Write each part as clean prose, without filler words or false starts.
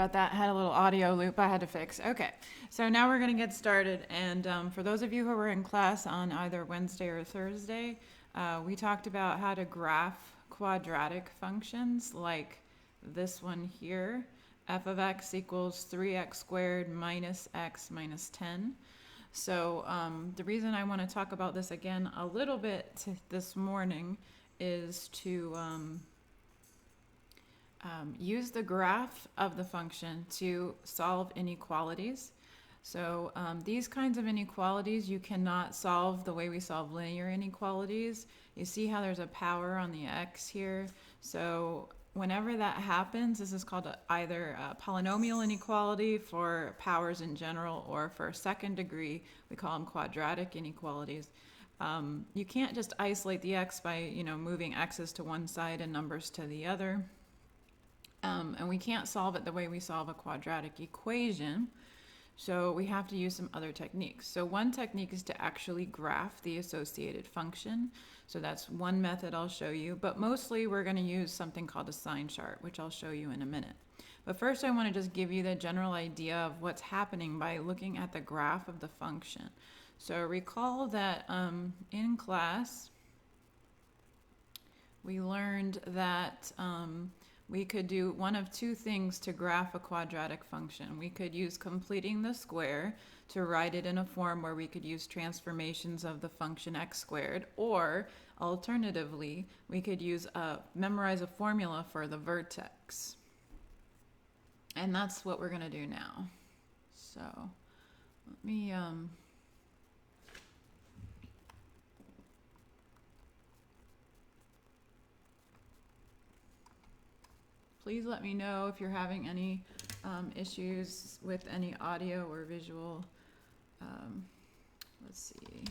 About that, had a little audio loop I had to fix. Okay, so now we're going to get started. And for those of you who were in class on either Wednesday or Thursday, we talked about how to graph quadratic functions like this one here. F of x equals 3x squared minus x minus 10. So the reason I want to talk about this again a little bit this morning is to use the graph of the function to solve inequalities. So these kinds of inequalities you cannot solve the way we solve linear inequalities. You see how there's a power on the x here. So whenever that happens, this is called either a polynomial inequality for powers in general, or for second degree, we call them quadratic inequalities. You can't just isolate the x by moving x's to one side and numbers to the other. And we can't solve it the way we solve a quadratic equation. So we have to use some other techniques. So one technique is to actually graph the associated function. So that's one method I'll show you. But mostly we're going to use something called a sign chart, which I'll show you in a minute. But first I want to just give you the general idea of what's happening by looking at the graph of the function. So recall that in class we learned that we could do one of two things to graph a quadratic function. We could use completing the square to write it in a form where we could use transformations of the function x squared, or alternatively, we could memorize a formula for the vertex. And that's what we're going to do now. So let me please let me know if you're having any issues with any audio or visual. Let's see.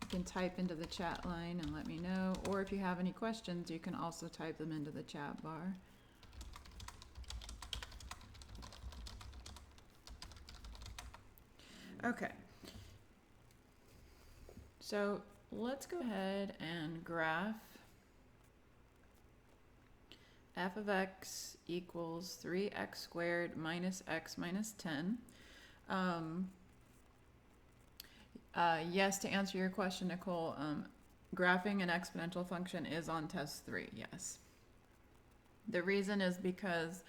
You can type into the chat line and let me know. Or if you have any questions, you can also type them into the chat bar. Okay. So let's go ahead and graph f of x equals 3x squared minus x minus 10. Yes, to answer your question, Nicole, graphing an exponential function is on test 3, yes. The reason is because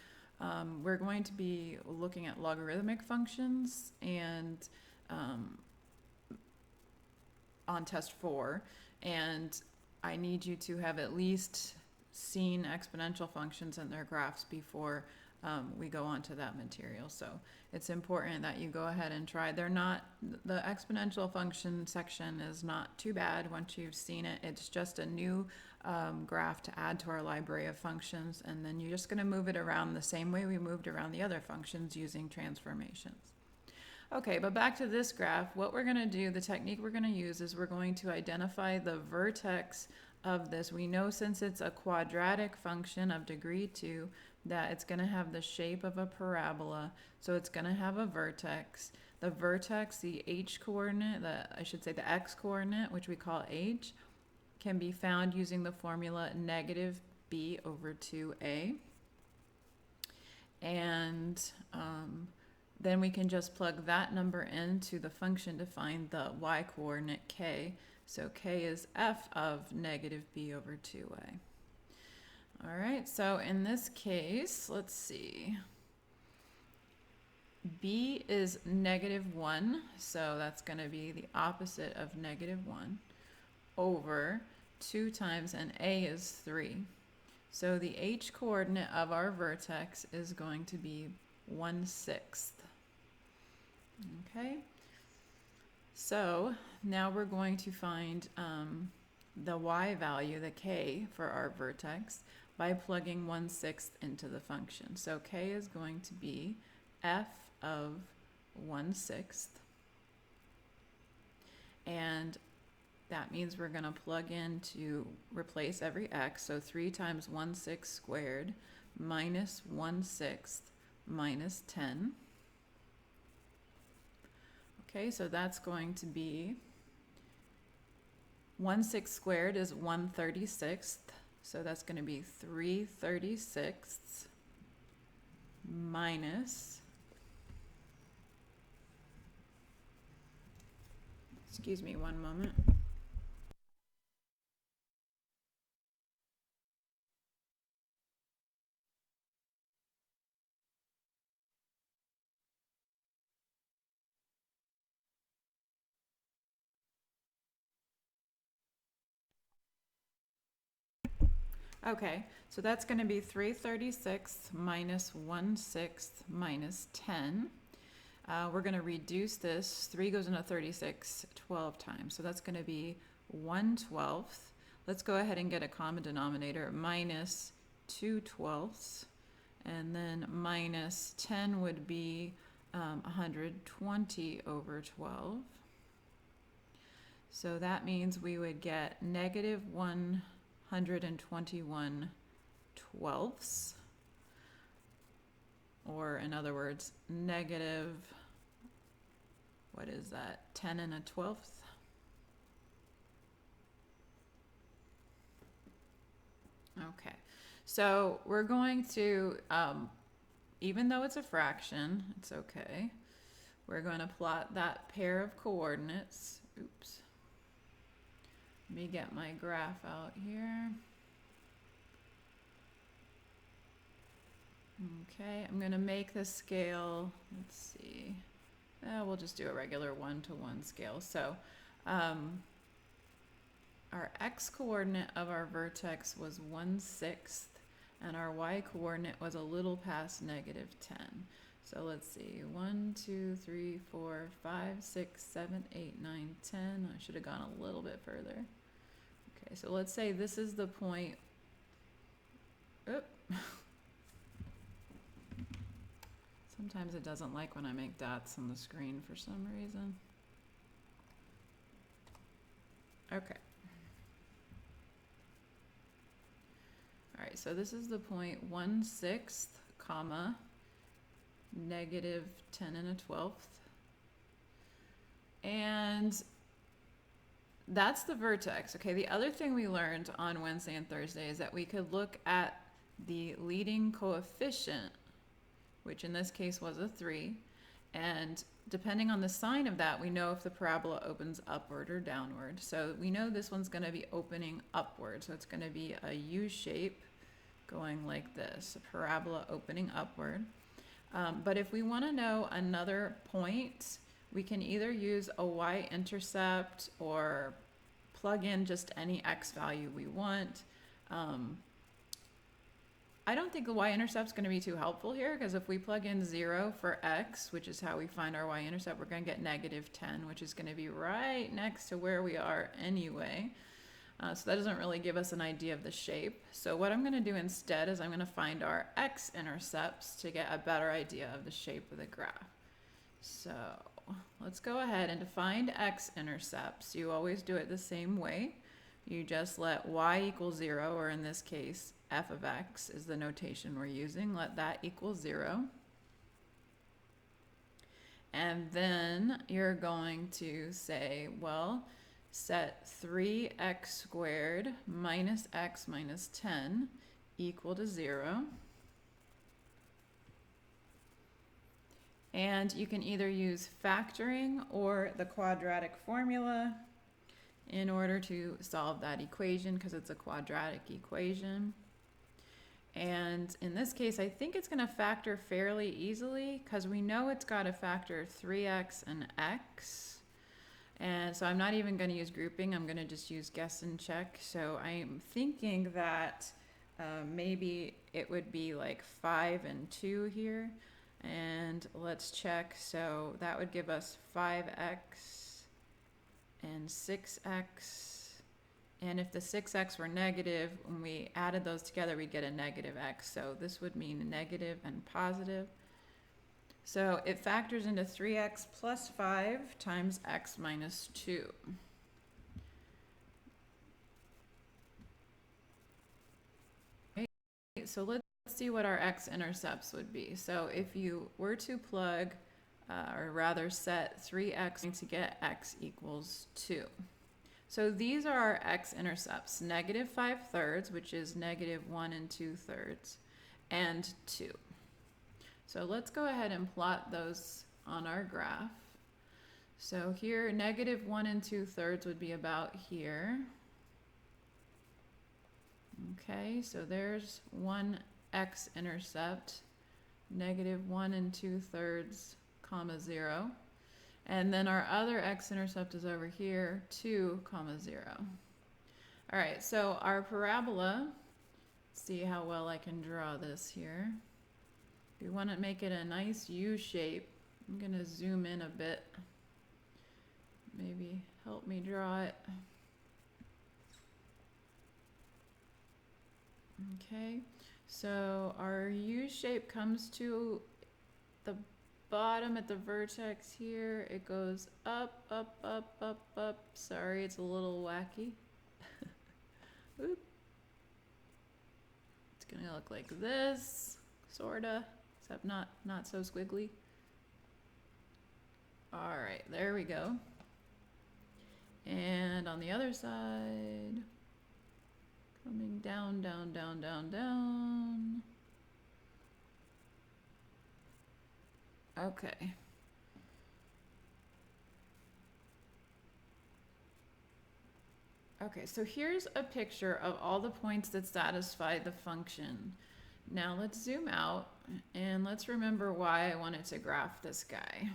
we're going to be looking at logarithmic functions and on test 4, and I need you to have at least seen exponential functions and their graphs before we go on to that material. So it's important that you go ahead and try. The exponential function section is not too bad once you've seen it. It's just a new graph to add to our library of functions, and then you're just going to move it around the same way we moved around the other functions using transformations. Okay, but back to this graph, what we're going to do, the technique we're going to use is we're going to identify the vertex of this. We know since it's a quadratic function of degree 2 that it's going to have the shape of a parabola, so it's going to have a vertex. The vertex, the h coordinate, the x coordinate, which we call h, can be found using the formula negative b over 2a. And then we can just plug that number into the function to find the y coordinate k. So k is f of negative b over 2a. All right, so in this case, let's see. b is negative 1, so that's going to be the opposite of negative 1, over 2 times, and a is 3. So the h coordinate of our vertex is going to be 1/6. Okay. So now we're going to find the y value, the k, for our vertex by plugging 1/6 into the function. So k is going to be f of 1/6. And that means we're going to plug in to replace every x. So 3 times 1/6 squared minus 1/6 minus 10. Okay, so that's going to be 1/6 squared is 1/36, so that's going to be 3/36 minus, excuse me one moment. Okay, so that's going to be 3/36 minus 1/6 minus 10. We're going to reduce this. 3 goes into 36 12 times, so that's going to be 1/12. Let's go ahead and get a common denominator, minus 2/12, and then minus 10 would be 120 over 12. So that means we would get negative 121 twelfths, or in other words, negative, what is that, 10 and a 12th? Okay, so we're going to, even though it's a fraction, it's okay. We're going to plot that pair of coordinates. Oops. Let me get my graph out here. Okay, I'm going to make the scale, let's see, we'll just do a regular 1-to-1 scale. So our x coordinate of our vertex was 1/6, and our y coordinate was a little past negative 10. So let's see, 1, 2, 3, 4, 5, 6, 7, 8, 9, 10. I should have gone a little bit further. Okay, so let's say this is the point. Oop. Sometimes it doesn't like when I make dots on the screen for some reason. Okay. All right, so this is the point 1/6, comma, negative 10 and a 12th. And that's the vertex. Okay, the other thing we learned on Wednesday and Thursday is that we could look at the leading coefficient, which in this case was a 3, and depending on the sign of that, we know if the parabola opens upward or downward. So we know this one's going to be opening upward, so it's going to be a U shape going like this, a parabola opening upward. But if we want to know another point, we can either use a Y-intercept or plug in just any x value we want. I don't think the Y-intercept is going to be too helpful here, because if we plug in 0 for x, which is how we find our Y-intercept, we're going to get negative 10, which is going to be right next to where we are anyway. So that doesn't really give us an idea of the shape. So what I'm going to do instead is I'm going to find our X-intercepts to get a better idea of the shape of the graph. So let's go ahead and to find X-intercepts, you always do it the same way. You just let y equal 0, or in this case, f of x is the notation we're using. Let that equal 0. And then you're going to say, well, set 3x squared minus x minus 10 equal to 0. And you can either use factoring or the quadratic formula in order to solve that equation, because it's a quadratic equation. And in this case, I think it's going to factor fairly easily, because we know it's got to factor 3x and x. And so I'm not even going to use grouping. I'm going to just use guess and check. So I'm thinking that maybe it would be like 5 and 2 here. And let's check. So that would give us 5x and 6x. And if the 6x were negative, when we added those together, we'd get a negative x. So this would mean negative and positive. So it factors into 3x plus 5 times x minus 2. Okay, so let's see what our x-intercepts would be. So if you were to plug, or rather set 3x to get x equals 2. So these are our x-intercepts, negative 5/3, which is negative 1 2/3, and 2. So let's go ahead and plot those on our graph. So here, negative 1 2/3 would be about here. Okay, so there's one X-intercept, negative 1 2/3, comma 0. And then our other X-intercept is over here, 2, comma 0. All right, so our parabola, see how well I can draw this here. We want to make it a nice U shape. I'm going to zoom in a bit. Maybe help me draw it. Okay, so our U shape comes to the bottom at the vertex here. It goes up, up, up, up, up. Sorry, it's a little wacky. Oop. It's gonna look like this, sorta, except not so squiggly. All right, there we go. And on the other side, coming down, down, down, down, down. Okay. Okay, so here's a picture of all the points that satisfy the function. Now let's zoom out and let's remember why I wanted to graph this guy.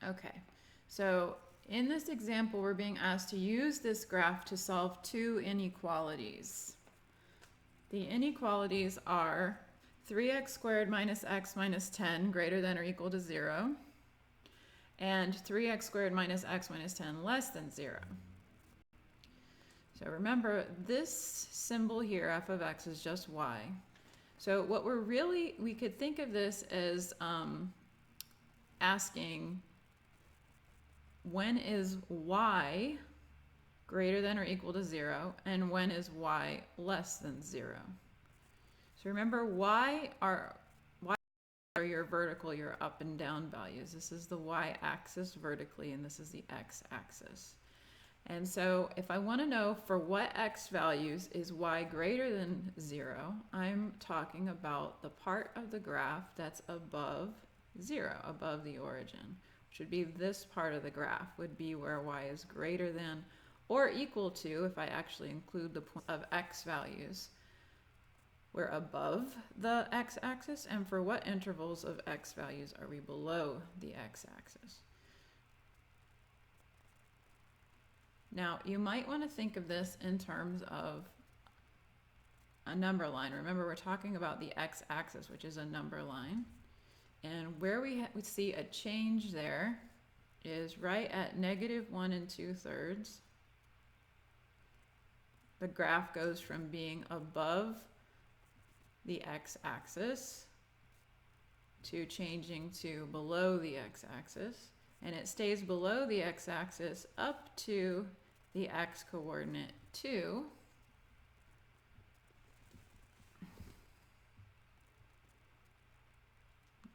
Okay, so in this example, we're being asked to use this graph to solve two inequalities. The inequalities are 3x squared minus x minus 10 greater than or equal to 0, and 3x squared minus x minus 10 less than 0. So remember, this symbol here, f of x, is just y. So what we could think of this as asking, when is y greater than or equal to 0, and when is y less than 0? So remember, y are your vertical, your up and down values. This is the y-axis vertically, and this is the x-axis. And so if I want to know for what x values is y greater than 0, I'm talking about the part of the graph that's above 0, above the origin, which would be this part of the graph, would be where y is greater than or equal to, if I actually include the point of x values, we're above the x-axis, and for what intervals of x values are we below the x-axis? Now, you might want to think of this in terms of a number line. Remember, we're talking about the x-axis, which is a number line. And where we see a change there is right at negative 1 2/3. The graph goes from being above the x-axis to changing to below the x-axis, and it stays below the x-axis up to the x-coordinate 2.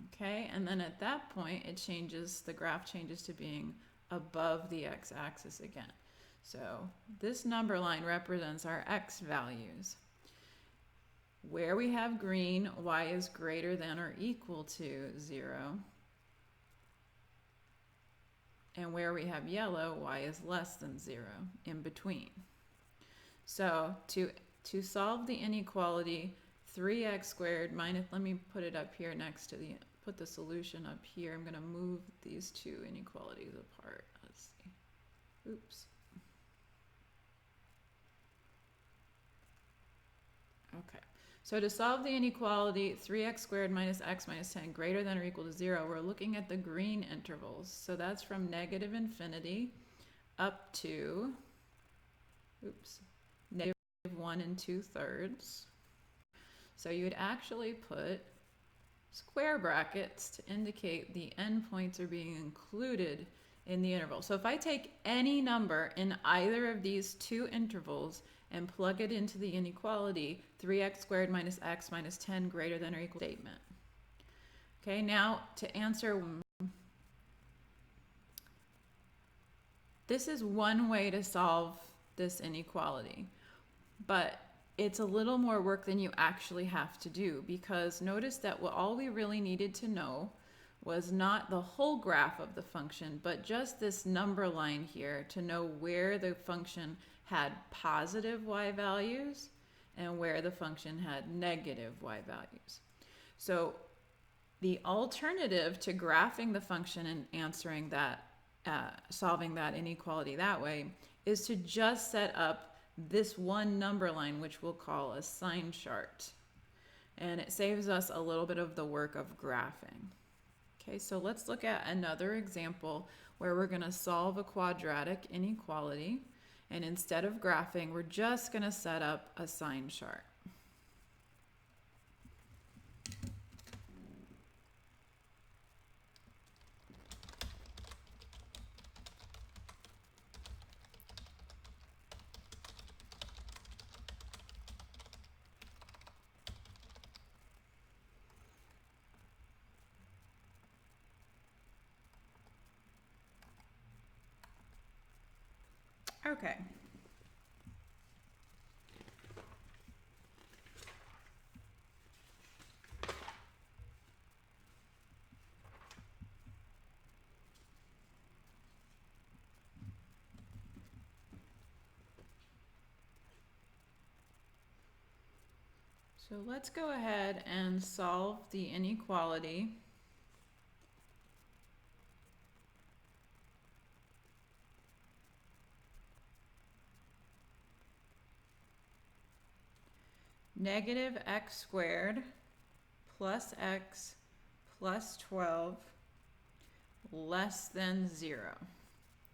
Okay, and then at that point it changes, the graph changes to being above the x-axis again. So this number line represents our x values. Where we have green, y is greater than or equal to 0. And where we have yellow, y is less than 0, in between. So to solve the inequality 3x squared minus, let me put it up here next to put the solution up here. I'm going to move these two inequalities apart. Let's see. Oops. Okay. So to solve the inequality 3x squared minus x minus 10 greater than or equal to 0, we're looking at the green intervals. So that's from negative infinity up to, negative 1 2/3. So you would actually put square brackets to indicate the endpoints are being included in the interval. So if I take any number in either of these two intervals and plug it into the inequality, 3x squared minus x minus 10 greater than or equal to statement. Okay, now to answer, this is one way to solve this inequality, but it's a little more work than you actually have to do, because notice that all we really needed to know was not the whole graph of the function, but just this number line here to know where the function had positive y values and where the function had negative y values. So the alternative to graphing the function and answering that, solving that inequality that way, is to just set up this one number line, which we'll call a sign chart. And it saves us a little bit of the work of graphing. Okay, so let's look at another example where we're going to solve a quadratic inequality. And instead of graphing, we're just going to set up a sign chart. Okay. So let's go ahead and solve the inequality. Negative x squared plus x plus 12 less than 0.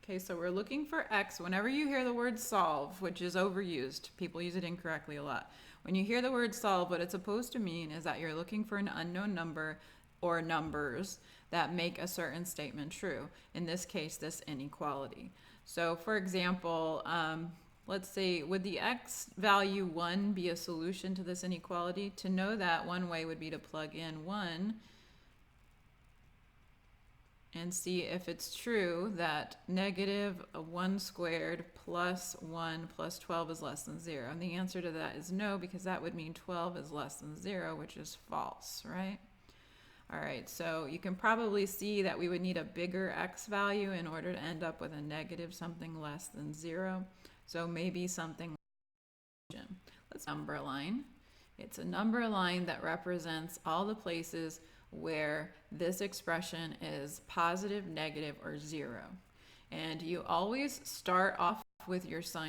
Okay, so we're looking for x. Whenever you hear the word solve, which is overused, people use it incorrectly a lot. When you hear the word solve, what it's supposed to mean is that you're looking for an unknown number or numbers that make a certain statement true. In this case, this inequality. So for example, let's say, would the x value 1 be a solution to this inequality? To know that, one way would be to plug in 1 and see if it's true that negative 1 squared plus 1 plus 12 is less than 0. And the answer to that is no, because that would mean 12 is less than 0, which is false, right? All right, so you can probably see that we would need a bigger x value in order to end up with a negative something less than 0. So maybe something. Let's number line. It's a number line that represents all the places where this expression is positive, negative, or 0. And you always start off with your sign